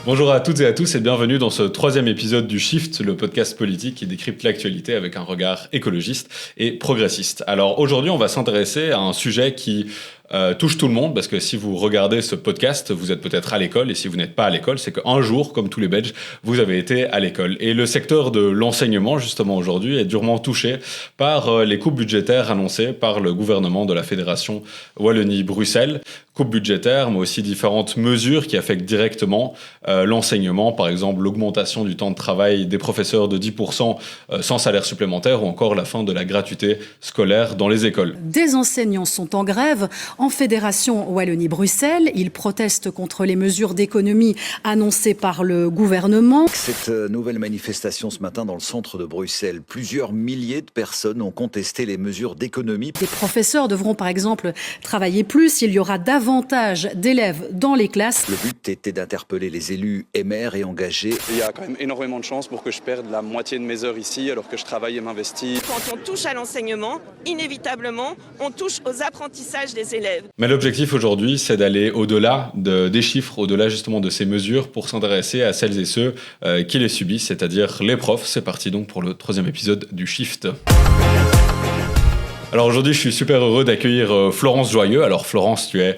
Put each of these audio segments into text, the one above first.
Bonjour à toutes et à tous et bienvenue dans ce troisième épisode du Shift, le podcast politique qui décrypte l'actualité avec un regard écologiste et progressiste. Alors aujourd'hui, on va s'intéresser à un sujet qui touche tout le monde, parce que si vous regardez ce podcast, vous êtes peut-être à l'école, et si vous n'êtes pas à l'école, c'est qu'un jour, comme tous les Belges, vous avez été à l'école. Et le secteur de l'enseignement, justement aujourd'hui, est durement touché par les coupes budgétaires annoncées par le gouvernement de la Fédération Wallonie-Bruxelles. Coupes budgétaires, mais aussi différentes mesures qui affectent directement l'enseignement, par exemple l'augmentation du temps de travail des professeurs de 10% sans salaire supplémentaire, ou encore la fin de la gratuité scolaire dans les écoles. Des enseignants sont en grève en Fédération Wallonie-Bruxelles. Ils protestent contre les mesures d'économie annoncées par le gouvernement. Cette nouvelle manifestation ce matin dans le centre de Bruxelles, plusieurs milliers de personnes ont contesté les mesures d'économie. Les professeurs devront par exemple travailler plus, il y aura davantage d'élèves dans les classes. Le but était d'interpeller les élus et maires et engagés. Il y a quand même énormément de chances pour que je perde la moitié de mes heures ici alors que je travaille et m'investis. Quand on touche à l'enseignement, inévitablement, on touche aux apprentissages des élèves. Mais l'objectif aujourd'hui, c'est d'aller au-delà des chiffres, au-delà justement de ces mesures pour s'intéresser à celles et ceux qui les subissent, c'est-à-dire les profs. C'est parti donc pour le troisième épisode du Shift. Alors aujourd'hui, je suis super heureux d'accueillir Florence Joyeux. Alors Florence, tu es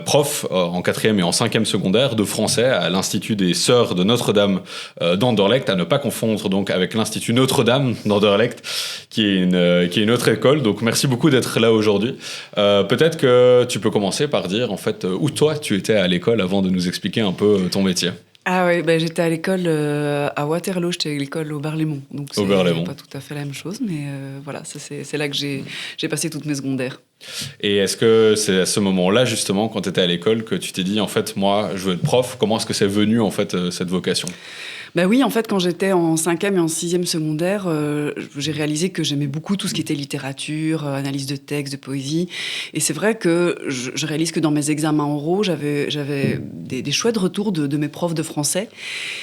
prof en 4e et en 5e secondaire de français à l'Institut des Sœurs de Notre-Dame d'Anderlecht, à ne pas confondre donc avec l'Institut Notre-Dame d'Anderlecht, qui est une autre école. Donc merci beaucoup d'être là aujourd'hui. Peut-être que tu peux commencer par dire en fait où toi tu étais à l'école avant de nous expliquer un peu ton métier. Ah oui, j'étais à l'école à Waterloo, j'étais à l'école au Bar-Lémont. Donc c'est pas tout à fait la même chose, mais voilà, c'est là que j'ai passé toutes mes secondaires. Et est-ce que c'est à ce moment-là, justement, quand tu étais à l'école, que tu t'es dit, en fait, moi, je veux être prof? Comment est-ce que c'est venu, en fait, cette vocation? Oui, en fait, quand j'étais en 5e et en 6e secondaire, j'ai réalisé que j'aimais beaucoup tout ce qui était littérature, analyse de texte, de poésie. Et c'est vrai que je réalise que dans mes examens oraux, j'avais des chouettes retours de mes profs de français.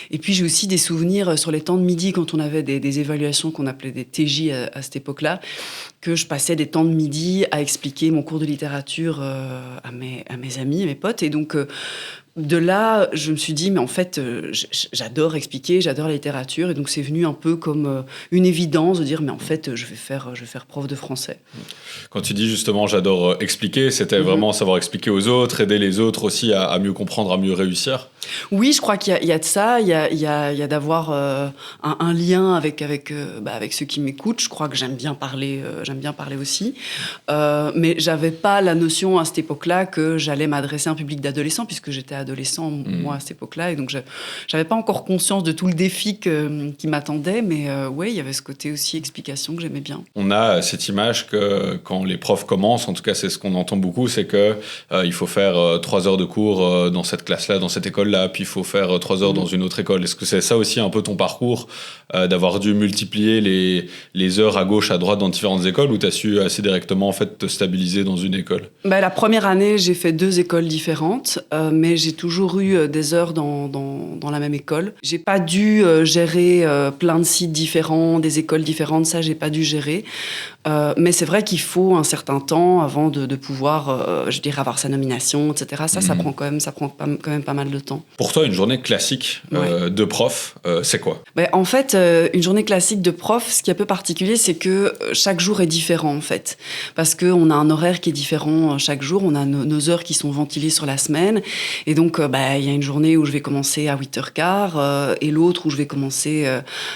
Et puis, j'ai aussi des souvenirs sur les temps de midi, quand on avait des évaluations qu'on appelait des TJ à cette époque-là, que je passais des temps de midi à expliquer mon cours de littérature à mes amis, à mes potes. Et donc, de là, je me suis dit, mais en fait, j'adore expliquer, j'adore la littérature. Et donc, c'est venu un peu comme une évidence de dire, mais en fait, je vais faire prof de français. Quand tu dis justement, j'adore expliquer, c'était vraiment savoir expliquer aux autres, aider les autres aussi à mieux comprendre, à mieux réussir? Oui, je crois qu'il y a de ça. Il y a d'avoir un lien avec ceux qui m'écoutent. Je crois que j'aime bien parler aussi. Mais j'avais pas la notion à cette époque-là que j'allais m'adresser à un public d'adolescents, puisque j'étais adolescent, moi, à cette époque-là. Et donc, j'avais pas encore conscience de tout le défi qui m'attendait. Mais ouais, il y avait ce côté aussi explication que j'aimais bien. On a cette image que quand les profs commencent, en tout cas, c'est ce qu'on entend beaucoup, c'est que il faut faire 3 heures de cours dans cette classe-là, dans cette école-là, puis il faut faire 3 heures dans une autre école. Est-ce que c'est ça aussi un peu ton parcours, d'avoir dû multiplier les heures à gauche, à droite dans différentes écoles, ou tu as su assez directement en fait, te stabiliser dans une école? La première année, j'ai fait 2 écoles différentes, mais j'ai toujours eu des heures dans la même école. J'ai pas dû gérer plein de sites différents, des écoles différentes, ça j'ai pas dû gérer. Mais c'est vrai qu'il faut un certain temps avant de pouvoir, je dirais, avoir sa nomination, etc. Ça prend quand même pas mal de temps. Pour toi, une journée classique de prof, c'est quoi? En fait, une journée classique de prof, ce qui est un peu particulier, c'est que chaque jour est différent, en fait. Parce qu'on a un horaire qui est différent chaque jour, on a nos heures qui sont ventilées sur la semaine. Et donc, il y a une journée où je vais commencer à 8h15 et l'autre où je vais commencer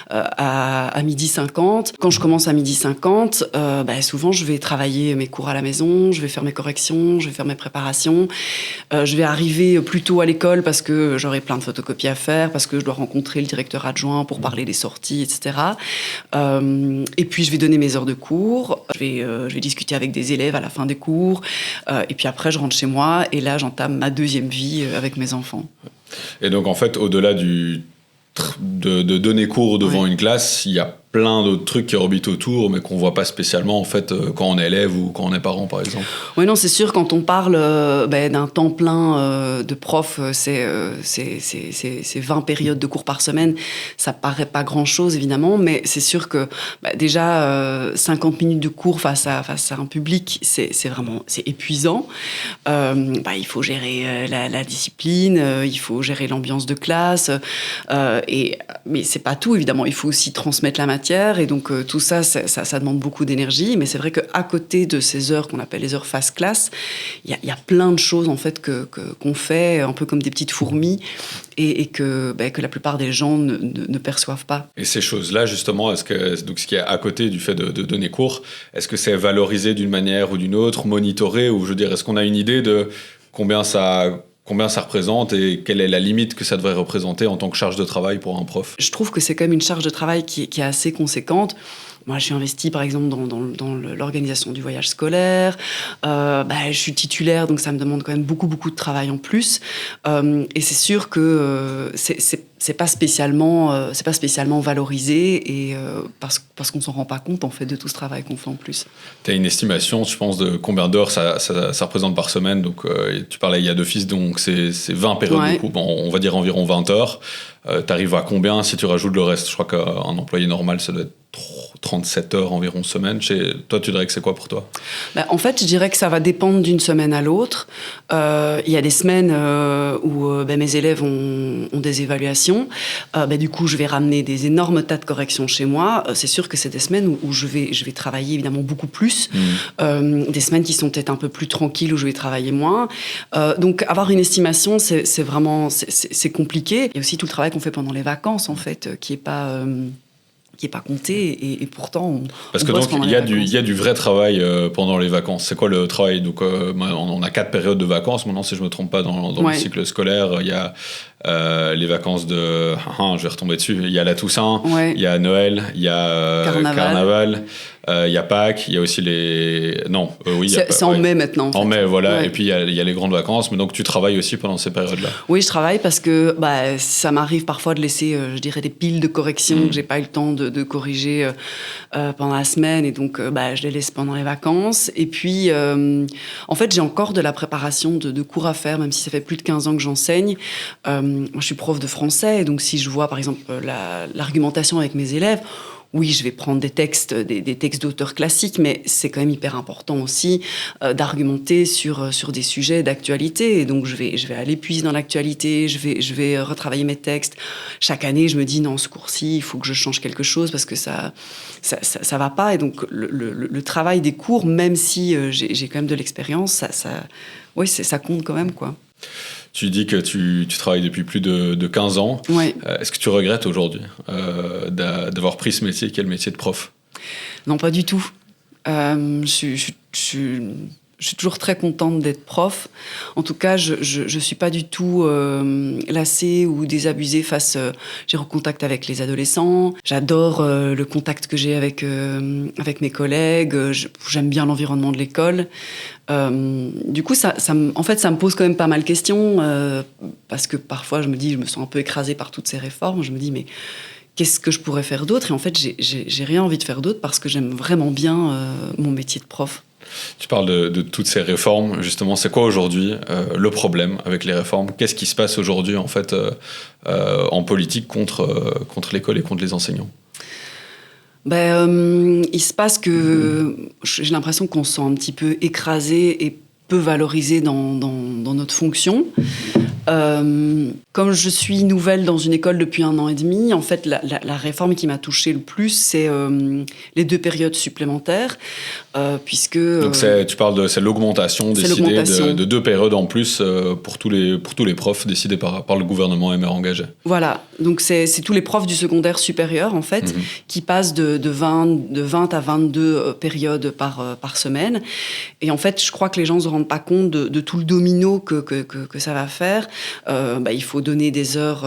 à 12h50. Quand je commence à 12h50, souvent, je vais travailler mes cours à la maison, je vais faire mes corrections, je vais faire mes préparations. Je vais arriver plus tôt à l'école parce que j'aurai plein de photocopies à faire, parce que je dois rencontrer le directeur adjoint pour parler des sorties, etc. Et puis, je vais donner mes heures de cours. Je vais discuter avec des élèves à la fin des cours. Et puis après, je rentre chez moi et là, j'entame ma deuxième vie avec mes enfants. Et donc, en fait, au-delà de donner cours devant une classe, il y a plein d'autres trucs qui orbitent autour, mais qu'on voit pas spécialement en fait quand on est élève ou quand on est parent, par exemple. Oui, non, c'est sûr, quand on parle d'un temps plein de prof, c'est 20 périodes de cours par semaine, ça paraît pas grand-chose, évidemment, mais c'est sûr que déjà, 50 minutes de cours face à un public, c'est épuisant. Il faut gérer la discipline, il faut gérer l'ambiance de classe, mais c'est pas tout, évidemment. Il faut aussi transmettre la matière, et donc tout ça demande beaucoup d'énergie. Mais c'est vrai qu'à côté de ces heures qu'on appelle les heures face classe, il y a plein de choses en fait qu'on fait un peu comme des petites fourmis, et que la plupart des gens ne perçoivent pas. Et ces choses-là, justement, donc ce qui est à côté du fait de donner cours, est-ce que c'est valorisé d'une manière ou d'une autre, monitoré, ou je veux dire, est-ce qu'on a une idée de combien ça représente et quelle est la limite que ça devrait représenter en tant que charge de travail pour un prof? Je trouve que c'est quand même une charge de travail qui est assez conséquente. Moi, je suis investie, par exemple, dans l'organisation du voyage scolaire. Je suis titulaire, donc ça me demande quand même beaucoup de travail en plus. Et c'est sûr que c'est pas spécialement valorisé, et parce qu'on s'en rend pas compte en fait de tout ce travail qu'on fait en plus. Tu as une estimation, je pense, de combien d'heures ça représente par semaine? Donc tu parlais il y a d'office, donc c'est 20 périodes de cours, on va dire environ 20 heures. Tu arrives à combien si tu rajoutes le reste? Je crois qu'un employé normal, ça doit être 37 heures environ semaine. Toi, tu dirais que c'est quoi pour toi? En fait, je dirais que ça va dépendre d'une semaine à l'autre. Il y a des semaines où mes élèves ont des évaluations. Du coup, je vais ramener des énormes tas de corrections chez moi. C'est sûr que c'est des semaines où je vais travailler évidemment beaucoup plus. Des semaines qui sont peut-être un peu plus tranquilles, où je vais travailler moins. Donc, avoir une estimation, c'est vraiment compliqué. Il y a aussi tout le travail qu'on fait pendant les vacances, en fait, qui est pas compté, et pourtant parce que donc il y a du vrai travail pendant les vacances. C'est quoi le travail? Donc on a 4 périodes de vacances maintenant, si je me trompe pas, dans le cycle scolaire. Il y a les vacances je vais retomber dessus, il y a la Toussaint, il y a Noël, il y a Carnaval, il y a Pâques, il y a aussi c'est en mai maintenant en mai, voilà. Et puis il y a les grandes vacances. Mais donc tu travailles aussi pendant ces périodes-là? Oui, je travaille parce que ça m'arrive parfois de laisser je dirais des piles de corrections que j'ai pas eu le temps de corriger pendant la semaine, et donc je les laisse pendant les vacances. Et puis en fait, j'ai encore de la préparation de cours à faire, même si ça fait plus de 15 ans que j'enseigne. Moi, je suis prof de français, et donc si je vois par exemple l'argumentation avec mes élèves, oui, je vais prendre des textes d'auteurs classiques, mais c'est quand même hyper important aussi d'argumenter sur des sujets d'actualité. Et donc, je vais aller puiser dans l'actualité, je vais retravailler mes textes. Chaque année, je me dis, non, ce cours-ci, il faut que je change quelque chose parce que ça va pas. Et donc, le travail des cours, même si j'ai quand même de l'expérience, ça compte quand même, quoi. Tu dis que tu travailles depuis plus de 15 ans. Ouais. Est-ce que tu regrettes aujourd'hui d'avoir pris ce métier qui est le métier de prof? Non, pas du tout. Je suis toujours très contente d'être prof. En tout cas, je suis pas du tout lassée ou désabusée j'ai contact avec les adolescents. J'adore le contact que j'ai avec mes collègues. J'aime bien l'environnement de l'école. Du coup, ça me pose quand même pas mal de questions, parce que parfois je me sens un peu écrasée par toutes ces réformes. Je me dis, mais qu'est-ce que je pourrais faire d'autre? Et en fait, j'ai rien envie de faire d'autre parce que j'aime vraiment bien mon métier de prof. Tu parles de toutes ces réformes, justement. C'est quoi aujourd'hui le problème avec les réformes? Qu'est-ce qui se passe aujourd'hui en fait en politique contre l'école et contre les enseignants? Il se passe que j'ai l'impression qu'on se sent un petit peu écrasé et peu valorisé dans notre fonction. Comme je suis nouvelle dans une école depuis 1 an et demi, en fait, la réforme qui m'a touchée le plus, c'est les 2 périodes supplémentaires, puisque... Donc tu parles c'est l'augmentation décidée de 2 périodes en plus pour tous les profs, décidés par le gouvernement et maires engagés. Voilà, donc c'est tous les profs du secondaire supérieur, en fait, qui passent de 20 à 22 périodes par semaine. Et en fait, je crois que les gens ne se rendent pas compte de tout le domino que ça va faire. il faut donner des heures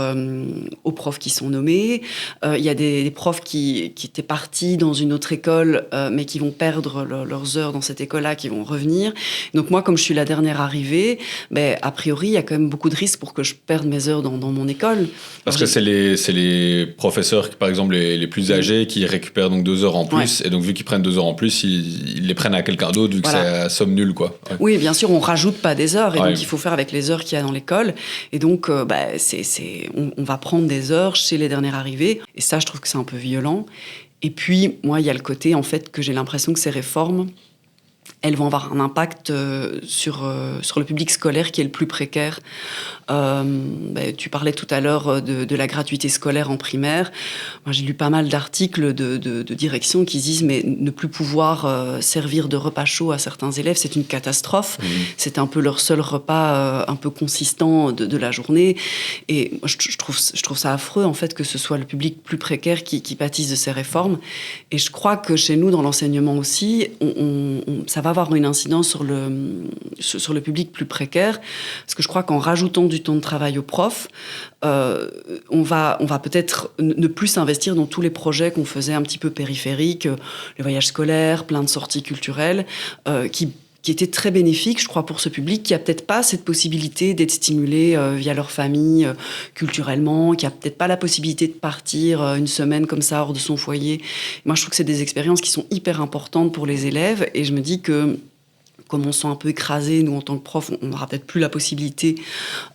aux profs qui sont nommés. Il y a des profs qui étaient partis dans une autre école, mais qui vont perdre leurs heures dans cette école-là, qui vont revenir. Donc moi, comme je suis la dernière arrivée, a priori, il y a quand même beaucoup de risques pour que je perde mes heures dans mon école. Parce que c'est les professeurs, par exemple, les plus âgés, qui récupèrent donc 2 heures en plus. Ouais. Et donc, vu qu'ils prennent 2 heures en plus, ils les prennent à quelqu'un d'autre, vu que c'est à somme nulle, quoi. Ouais. Oui, bien sûr, on rajoute pas des heures. Et donc, il faut faire avec les heures qu'il y a dans l'école. Et donc, on va prendre des heures chez les derniers arrivés. Et ça, je trouve que c'est un peu violent. Et puis, moi, il y a le côté, en fait, que j'ai l'impression que ces réformes, elles vont avoir un impact sur le public scolaire qui est le plus précaire. Tu parlais tout à l'heure de la gratuité scolaire en primaire. Moi, j'ai lu pas mal d'articles de direction qui disent mais ne plus pouvoir servir de repas chaud à certains élèves, c'est une catastrophe. Mmh. C'est un peu leur seul repas un peu consistant de la journée. Et moi, je trouve ça affreux, en fait, que ce soit le public plus précaire qui pâtisse de ces réformes. Et je crois que chez nous, dans l'enseignement aussi, ça va avoir une incidence sur le public plus précaire, parce que je crois qu'en rajoutant du temps de travail aux profs, on va peut-être ne plus s'investir dans tous les projets qu'on faisait un petit peu périphériques, les voyages scolaires, plein de sorties culturelles, qui étaient très bénéfiques, je crois, pour ce public qui n'a peut-être pas cette possibilité d'être stimulé via leur famille, culturellement, qui n'a peut-être pas la possibilité de partir une semaine comme ça hors de son foyer. Moi, je trouve que c'est des expériences qui sont hyper importantes pour les élèves, et je me dis que comme on se sent un peu écrasé, nous, en tant que prof, on n'aura peut-être plus la possibilité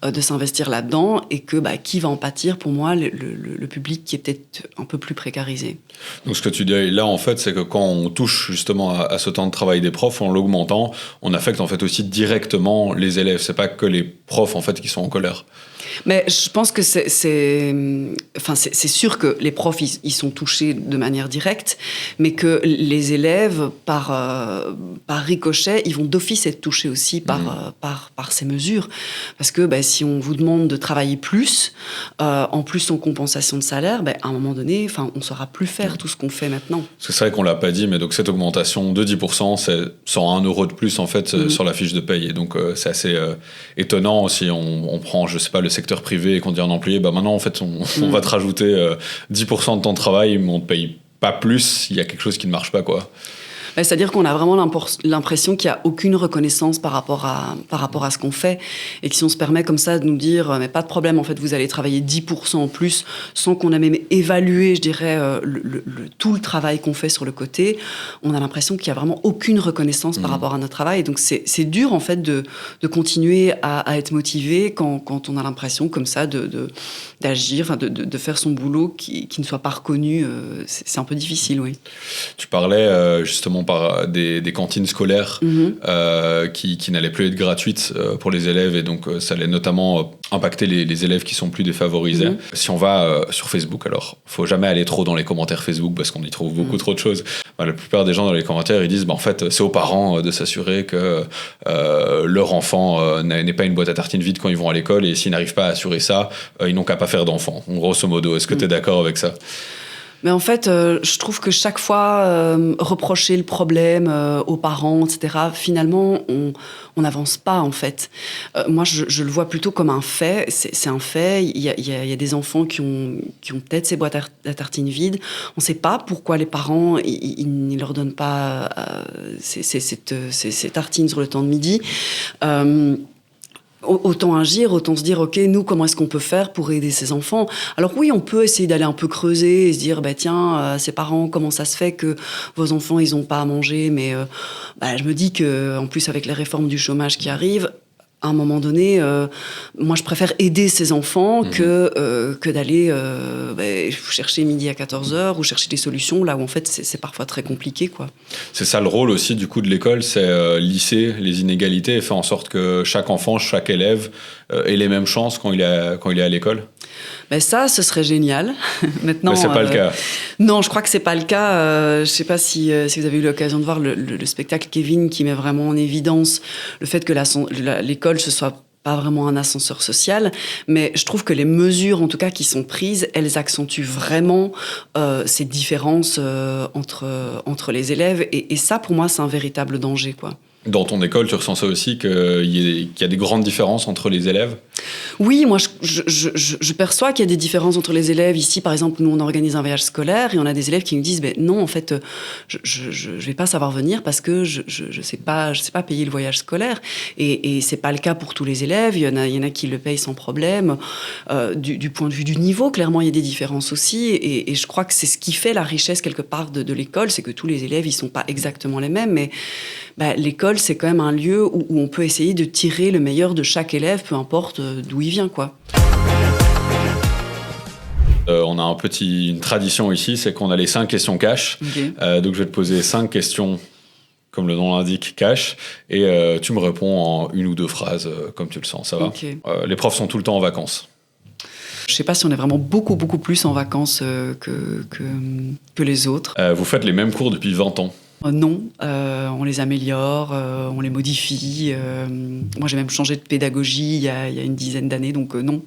de s'investir là-dedans, et que qui va en pâtir, pour moi, le public qui est peut-être un peu plus précarisé. Donc ce que tu dis là, en fait, c'est que quand on touche justement à ce temps de travail des profs, en l'augmentant, on affecte en fait aussi directement les élèves. C'est pas que les profs, en fait, qui sont en colère. Mais je pense que c'est sûr que les profs, ils sont touchés de manière directe, mais que les élèves, par ricochet, ils vont d'office être touchés aussi par ces mesures. Parce que si on vous demande de travailler plus, en plus en compensation de salaire, à un moment donné, on ne saura plus faire tout ce qu'on fait maintenant. Parce que c'est vrai qu'on ne l'a pas dit, mais donc cette augmentation de 10%, c'est 101 € de plus, en fait, sur la fiche de paye. Et donc c'est assez étonnant si on prend, je sais pas, le secteur privé et qu'on dit à un employé, maintenant, en fait, on va te rajouter 10% de temps de travail, mais on ne te paye pas plus, il y a quelque chose qui ne marche pas, quoi. C'est-à-dire qu'on a vraiment l'impression qu'il n'y a aucune reconnaissance par rapport à ce qu'on fait, et que si on se permet comme ça de nous dire mais pas de problème, en fait, vous allez travailler 10% en plus, sans qu'on ait même évalué, je dirais, tout le travail qu'on fait sur le côté, on a l'impression qu'il n'y a vraiment aucune reconnaissance par rapport à notre travail. Et donc c'est dur, en fait, de continuer à être motivé quand on a l'impression comme ça d'agir, de faire son boulot qui ne soit pas reconnu. C'est un peu difficile, oui. Tu parlais justement par des cantines scolaires qui n'allaient plus être gratuites pour les élèves, et donc ça allait notamment impacter les élèves qui sont plus défavorisés. Si on va sur Facebook, alors faut jamais aller trop dans les commentaires Facebook parce qu'on y trouve beaucoup trop de choses. La plupart des gens dans les commentaires, ils disent en fait c'est aux parents de s'assurer que leur enfant n'ait pas une boîte à tartines vide quand ils vont à l'école, et s'ils n'arrivent pas à assurer ça, ils n'ont qu'à pas faire d'enfants, grosso modo. Est-ce que tu es d'accord avec ça ? Mais en fait, je trouve que chaque fois, reprocher le problème aux parents, etc., finalement, on n'avance pas, en fait. Moi, je le vois plutôt comme un fait. C'est un fait. Il y a des enfants qui ont peut-être ces boîtes à tartines vides. On ne sait pas pourquoi les parents ils ne leur donnent pas ces tartines sur le temps de midi. Autant agir, autant se dire, OK, nous, comment est-ce qu'on peut faire pour aider ces enfants ? Alors oui, on peut essayer d'aller un peu creuser et se dire, tiens, ces parents, comment ça se fait que vos enfants, ils n'ont pas à manger ? Mais je me dis qu'en plus, avec les réformes du chômage qui arrivent, à un moment donné, moi, je préfère aider ces enfants que d'aller chercher midi à 14h ou chercher des solutions là où, en fait, c'est parfois très compliqué, quoi. C'est ça le rôle aussi, du coup, de l'école, c'est lisser les inégalités et faire en sorte que chaque enfant, chaque élève ait les mêmes chances quand il est à l'école. Ça, ce serait génial. Maintenant, mais c'est pas le cas. Non, je crois que c'est pas le cas. Je sais pas si vous avez eu l'occasion de voir le spectacle Kevin, qui met vraiment en évidence le fait que l'école, ce soit pas vraiment un ascenseur social, mais je trouve que les mesures, en tout cas, qui sont prises, elles accentuent vraiment ces différences entre les élèves, et ça, pour moi, c'est un véritable danger, quoi. Dans ton école, tu ressens ça aussi, qu'il y a des grandes différences entre les élèves? Oui, moi, je perçois qu'il y a des différences entre les élèves. Ici, par exemple, nous, on organise un voyage scolaire et on a des élèves qui nous disent non, en fait, je vais pas savoir venir parce que je sais pas payer le voyage scolaire. Et c'est pas le cas pour tous les élèves. Il y en a qui le payent sans problème. Du point de vue du niveau, clairement, il y a des différences aussi. Et je crois que c'est ce qui fait la richesse, quelque part, de l'école. C'est que tous les élèves, ils sont pas exactement les mêmes. Mais l'école, c'est quand même un lieu où on peut essayer de tirer le meilleur de chaque élève, peu importe d'où il vient, quoi. On a une tradition ici, c'est qu'on a les 5 questions cash. Okay. Donc je vais te poser 5 questions, comme le nom l'indique, cash, et tu me réponds en 1 ou 2 phrases, comme tu le sens, ça va? Okay. Les profs sont tout le temps en vacances. Je sais pas si on est vraiment beaucoup plus en vacances que les autres. Vous faites les mêmes cours depuis 20 ans? Non, on les améliore, on les modifie. Moi, j'ai même changé de pédagogie il y a une dizaine d'années, donc non.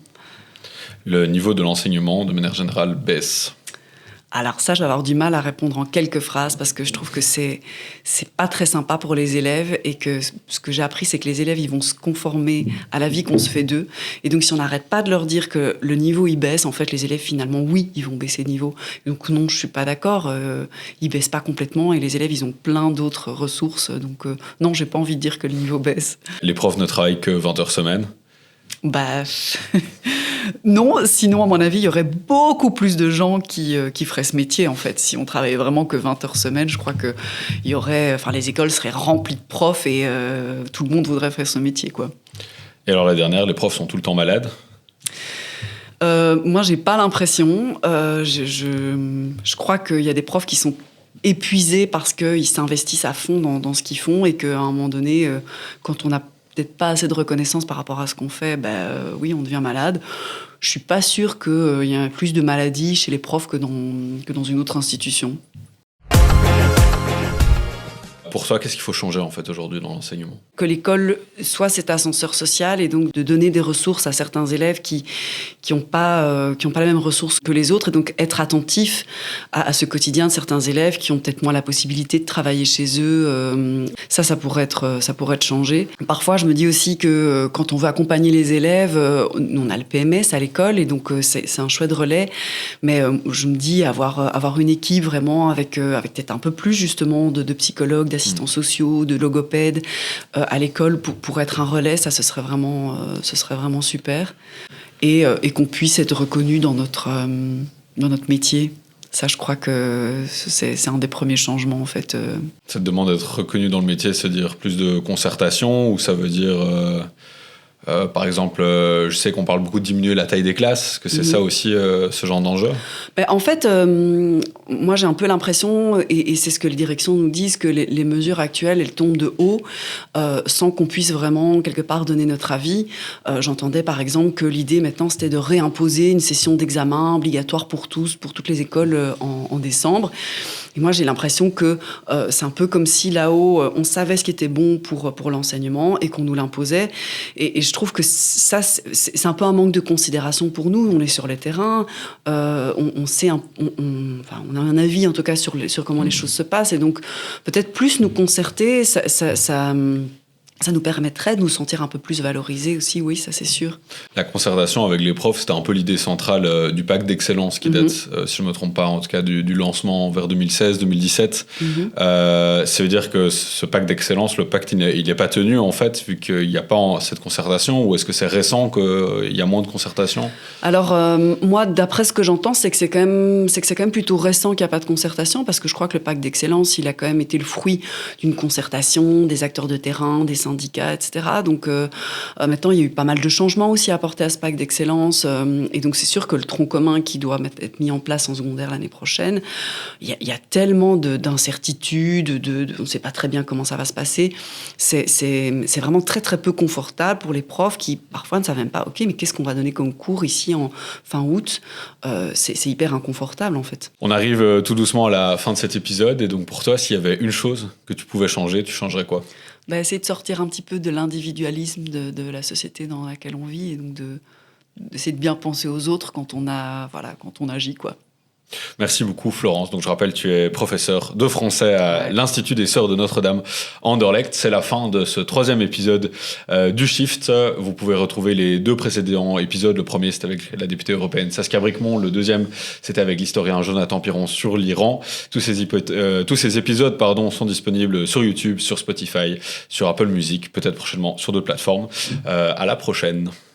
Le niveau de l'enseignement, de manière générale, baisse? Alors ça, je vais avoir du mal à répondre en quelques phrases parce que je trouve que c'est pas très sympa pour les élèves et que ce que j'ai appris, c'est que les élèves, ils vont se conformer à la vie qu'on se fait d'eux. Et donc, si on n'arrête pas de leur dire que le niveau, il baisse, en fait, les élèves, finalement, oui, ils vont baisser de niveau. Donc non, je suis pas d'accord. Ils baissent pas complètement et les élèves, ils ont plein d'autres ressources. Donc non, j'ai pas envie de dire que le niveau baisse. Les profs ne travaillent que 20 heures semaine? Non, sinon, à mon avis, il y aurait beaucoup plus de gens qui feraient ce métier, en fait. Si on travaillait vraiment que 20 heures semaine, je crois que les écoles seraient remplies de profs et tout le monde voudrait faire ce métier, quoi. Et alors, la dernière, les profs sont tout le temps malades? Moi, j'ai pas l'impression. Je crois qu'il y a des profs qui sont épuisés parce qu'ils s'investissent à fond dans ce qu'ils font et qu'à un moment donné, quand on a peut-être pas assez de reconnaissance par rapport à ce qu'on fait, oui, on devient malade. Je suis pas sûre qu'il y ait plus de maladies chez les profs que dans une autre institution. Pour toi, qu'est-ce qu'il faut changer en fait aujourd'hui dans l'enseignement? Que l'école soit cet ascenseur social et donc de donner des ressources à certains élèves qui ont pas la même ressource que les autres et donc être attentif à ce quotidien de certains élèves qui ont peut-être moins la possibilité de travailler chez eux. Ça pourrait être changé. Parfois, je me dis aussi que quand on veut accompagner les élèves, on a le PMS à l'école et donc c'est un chouette relais. Mais je me dis avoir une équipe vraiment avec peut-être un peu plus justement de psychologues, d'assistants sociaux, de logopèdes à l'école pour être un relais, ça ce serait vraiment super et qu'on puisse être reconnu dans notre métier. Ça, je crois que c'est un des premiers changements en fait. Ça te demande d'être reconnu dans le métier, c'est-à-dire plus de concertation ou ça veut dire par exemple, je sais qu'on parle beaucoup de diminuer la taille des classes. Est-ce que c'est ça aussi, ce genre d'enjeu? En fait, moi j'ai un peu l'impression, et c'est ce que les directions nous disent, que les mesures actuelles, elles tombent de haut, sans qu'on puisse vraiment, quelque part, donner notre avis. J'entendais par exemple que l'idée maintenant, c'était de réimposer une session d'examen obligatoire pour toutes les écoles en décembre. Et moi, j'ai l'impression que c'est un peu comme si là-haut, on savait ce qui était bon pour l'enseignement et qu'on nous l'imposait. Et je trouve que ça, c'est un peu un manque de considération pour nous. On est sur les terrains, on sait, on a un avis en tout cas sur comment les choses se passent. Et donc, peut-être plus nous concerter, ça nous permettrait de nous sentir un peu plus valorisés aussi, oui, ça c'est sûr. La concertation avec les profs, c'était un peu l'idée centrale du pacte d'excellence qui date, si je ne me trompe pas, en tout cas du lancement vers 2016-2017. Ça veut dire que ce pacte d'excellence, le pacte, il n'est pas tenu en fait, vu qu'il n'y a pas cette concertation, ou est-ce que c'est récent qu'il y a moins de concertation? Alors, moi, d'après ce que j'entends, c'est que c'est quand même plutôt récent qu'il n'y a pas de concertation, parce que je crois que le pacte d'excellence, il a quand même été le fruit d'une concertation, des acteurs de terrain, des syndicats, etc. Donc maintenant, il y a eu pas mal de changements aussi apportés à ce pacte d'excellence. Et donc, c'est sûr que le tronc commun qui doit être mis en place en secondaire l'année prochaine, il y a tellement d'incertitudes, on ne sait pas très bien comment ça va se passer. C'est vraiment très, très peu confortable pour les profs qui, parfois, ne savent même pas, OK, mais qu'est-ce qu'on va donner comme cours ici en fin août? C'est hyper inconfortable, en fait. On arrive tout doucement à la fin de cet épisode. Et donc, pour toi, s'il y avait une chose que tu pouvais changer, tu changerais quoi? Essayer de sortir un petit peu de l'individualisme de la société dans laquelle on vit et donc d'essayer de bien penser aux autres quand on agit, quoi. Merci beaucoup Florence. Donc je rappelle, tu es professeur de français à l'Institut des Sœurs de Notre-Dame à Anderlecht. C'est la fin de ce 3e épisode du Shift. Vous pouvez retrouver les 2 précédents épisodes. Le premier, c'était avec la députée européenne Saskia Bricmont. Le deuxième, c'était avec l'historien Jonathan Piron sur l'Iran. Tous ces épisodes sont disponibles sur YouTube, sur Spotify, sur Apple Music, peut-être prochainement sur d'autres plateformes. À la prochaine.